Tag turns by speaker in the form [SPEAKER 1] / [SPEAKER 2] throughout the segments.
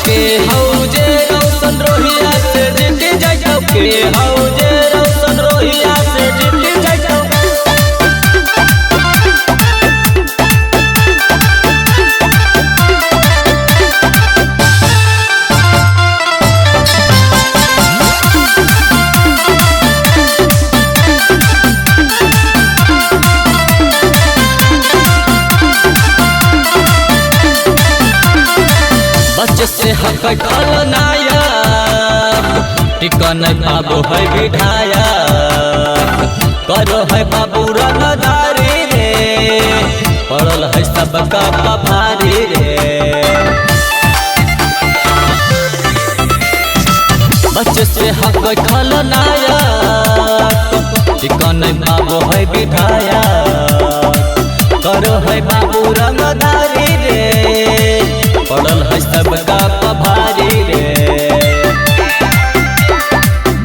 [SPEAKER 1] के हौजे रौशन रोहिया से जीत जाइतो के हौजे रौशन रोहिया से जीत जाइतो। बच्चे से हक खलनाया टिकन बाबू है विधायक करो है बाबू रंगदारी रे पड़ल है सबका पभारी रे। बच्चे से हक खलनाया टिकन बाबू है विधायक करो है बाबू रंगदारी रे पड़ल है सबका पभारी रे।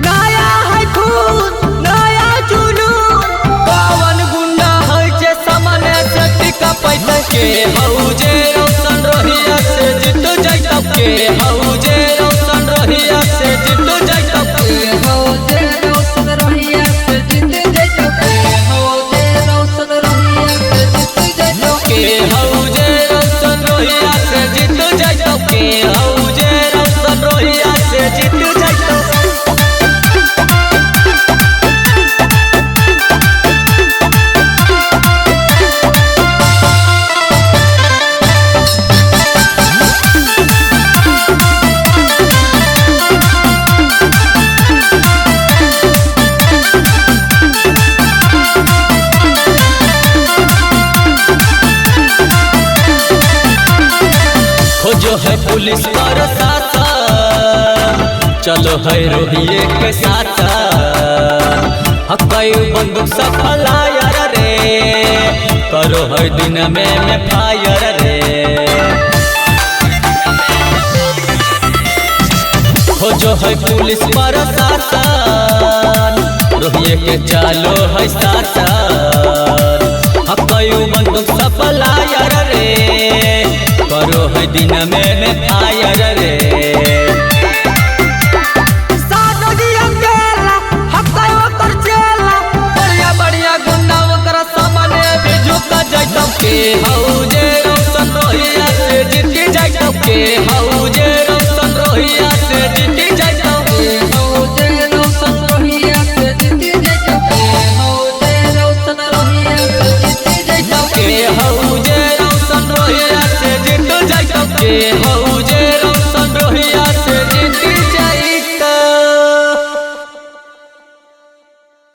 [SPEAKER 1] नया है खून नया जुनून कौन गुंडा है जे सामने से टिका पैसा के हौजे रौशन रोहिया से जीत जाइतो के हौजे रौशन रोहिया से जीत जाइतो के
[SPEAKER 2] हौजे रौशन रोहिया से जीत जाइतो के हौजे रौशन रोहिया से जीत जाइतो
[SPEAKER 1] के हौजे रौशन रोहिया से जीत जाइतो के हौजे रौशन रोहिया से जीत जाइतो। खोजो है पुलिस प्रशासन चलो है रोहिए के साथ हकई बंदूक सफलायर रे करो है दिन में फायर रे। खोजो है पुलिस प्रशासन रोहिए के चालो है साथ हकई बंदूक सफलायर रे करो है दिन में फायर रे। बढ़िया बढ़िया गुंडा ओकरा सामने भी झुक जाइतो के